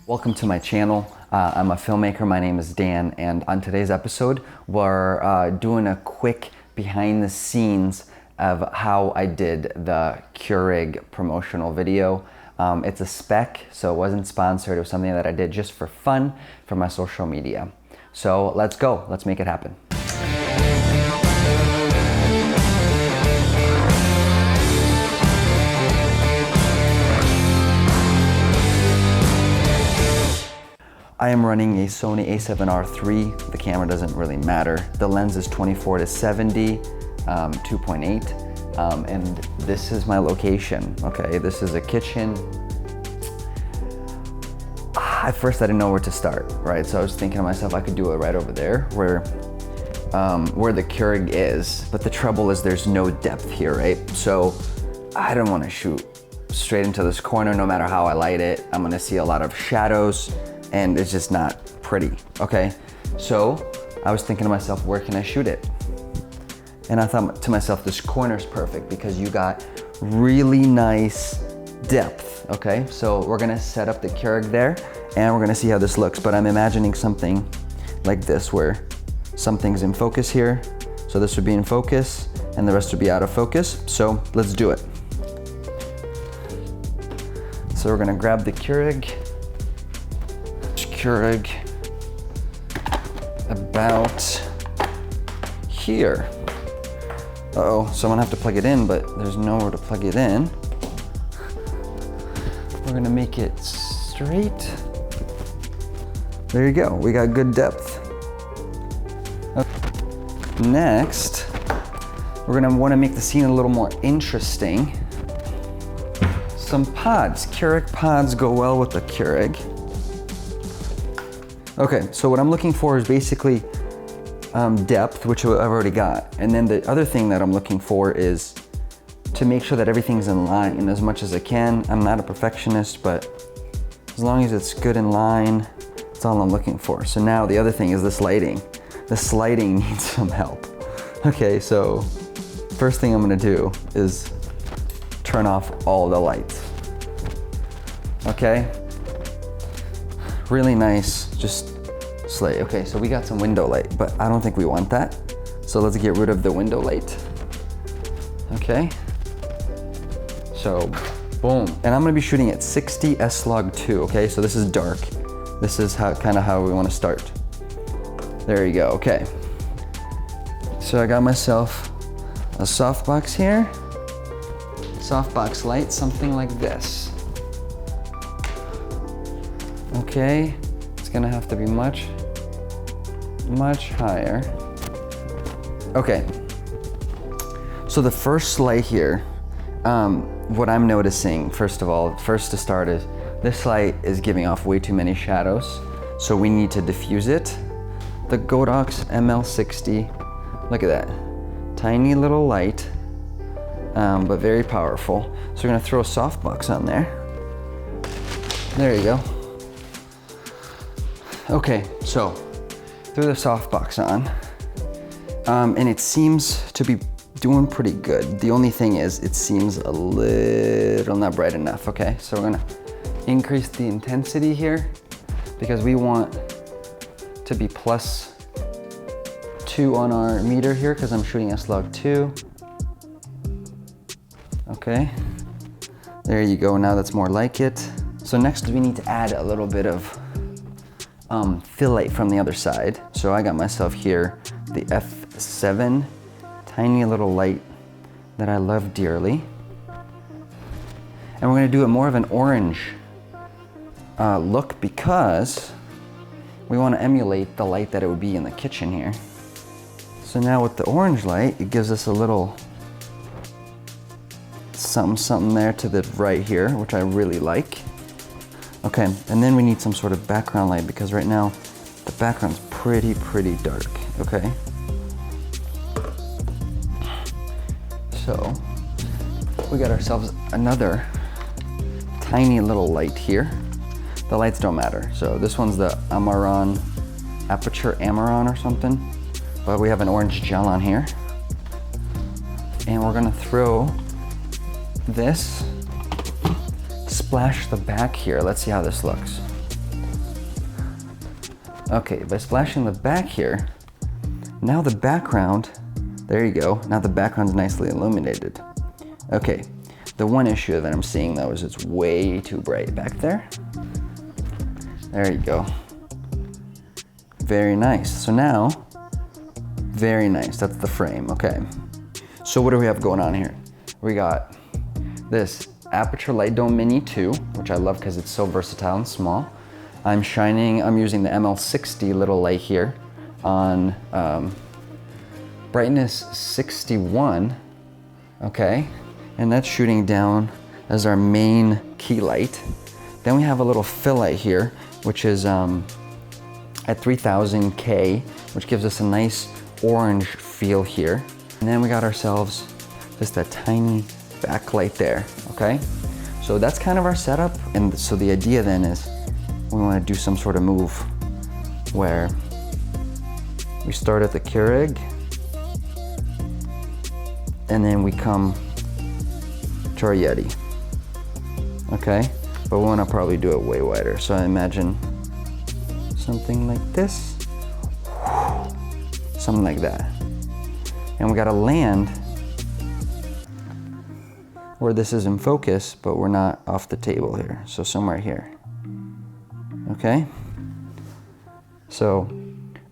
Welcome to my channel. I'm a filmmaker. My name is Dan, and on today's episode, we're doing a quick behind the scenes of how I did the Keurig promotional video. It's a spec, so it wasn't sponsored. It was something that I did just for fun for my social media. So let's go. Let's make it happen. I am running a Sony A7RIII. The camera doesn't really matter. The lens is 24-70, 2.8, and this is my location, okay? This is a kitchen. At first I didn't know where to start, right? So I was thinking to myself, I could do it right over there where the Keurig is, but the trouble is there's no depth here, right? So I don't wanna shoot straight into this corner no matter how I light it. I'm gonna see a lot of shadows, and it's just not pretty, okay? So I was thinking to myself, where can I shoot it? And I thought to myself, this corner's perfect because you got really nice depth, okay? So we're gonna set up the Keurig there and we're gonna see how this looks, but I'm imagining something like this where something's in focus here. So this would be in focus and the rest would be out of focus. So let's do it. So we're gonna grab the Keurig about here. Uh-oh, so I'm gonna have to plug it in, but there's nowhere to plug it in. We're gonna make it straight. There you go, we got good depth. Okay. Next, we're gonna wanna make the scene a little more interesting. Some pods, Keurig pods go well with the Keurig. Okay, so what I'm looking for is basically depth, which I've already got. And then the other thing that I'm looking for is to make sure that everything's in line as much as I can. I'm not a perfectionist, but as long as it's good in line, that's all I'm looking for. So now the other thing is this lighting. This lighting needs some help. Okay, so first thing I'm gonna do is turn off all the lights. Okay? Really nice, just slate. Okay, so we got some window light, but I don't think we want that. So let's get rid of the window light. Okay. So, boom. And I'm gonna be shooting at 60 S-Log2, okay? So this is dark. This is kind of how we wanna start. There you go, okay. So I got myself a softbox here. Softbox light, something like this. Okay, it's gonna have to be much higher. Okay, so the first light here, what I'm noticing, first to start is, this light is giving off way too many shadows, so we need to diffuse it. The Godox ML60, look at that, tiny little light, but very powerful. So we're gonna throw a softbox on there. There you go. Okay, so threw the softbox on, and it seems to be doing pretty good. The only thing is, it seems a little not bright enough, okay? So we're gonna increase the intensity here because we want to be +2 on our meter here because I'm shooting S-Log2. Okay, there you go, now that's more like it. So next we need to add a little bit of fill light from the other side. So I got myself here the F7, tiny little light that I love dearly. And we're gonna do it more of an orange look because we wanna emulate the light that it would be in the kitchen here. So now with the orange light, it gives us a little something there to the right here, which I really like. Okay, and then we need some sort of background light because right now the background's pretty dark, okay? So we got ourselves another tiny little light here. The lights don't matter. So this one's the Amaron, Aperture Amaron or something, but we have an orange gel on here. And we're gonna throw this, splash the back here. Let's see how this looks. Okay, by splashing the back here, now the background, there you go, now the background's nicely illuminated. Okay, the one issue that I'm seeing though is it's way too bright back there. There you go. Very nice. So now, very nice, that's the frame, okay. So what do we have going on here? We got this Aperture Light Dome Mini 2, which I love because it's so versatile and small. I'm using the ML60 little light here on brightness 61, okay? And that's shooting down as our main key light. Then we have a little fill light here, which is at 3000K, which gives us a nice orange feel here. And then we got ourselves just that tiny backlight there, okay? So that's kind of our setup. And so the idea then is we want to do some sort of move where we start at the keurig and then we come to our Yeti, okay? But we want to probably do it way wider. So I imagine something like this, something like that. And we got to land where this is in focus, but we're not off the table here. So somewhere here, okay? So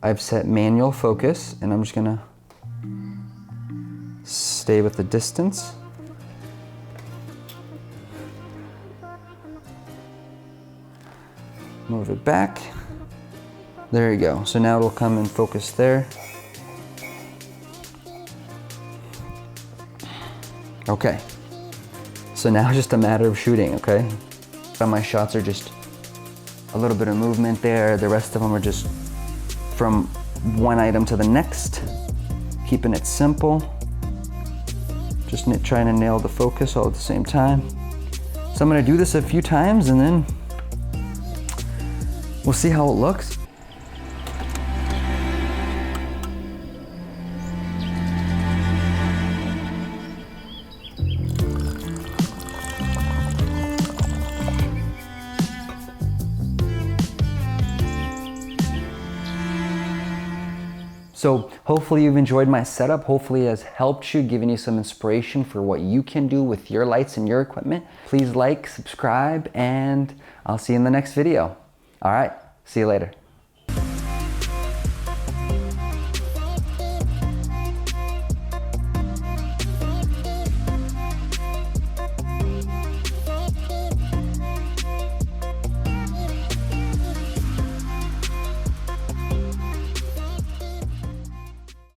I've set manual focus and I'm just gonna stay with the distance. Move it back. There you go. So now it'll come and focus there. Okay. So now it's just a matter of shooting, okay? Some of my shots are just a little bit of movement there. The rest of them are just from one item to the next, keeping it simple. Just trying to nail the focus all at the same time. So I'm gonna do this a few times and then we'll see how it looks. So hopefully you've enjoyed my setup. Hopefully it has helped you, given you some inspiration for what you can do with your lights and your equipment. Please like, subscribe, and I'll see you in the next video. All right, see you later.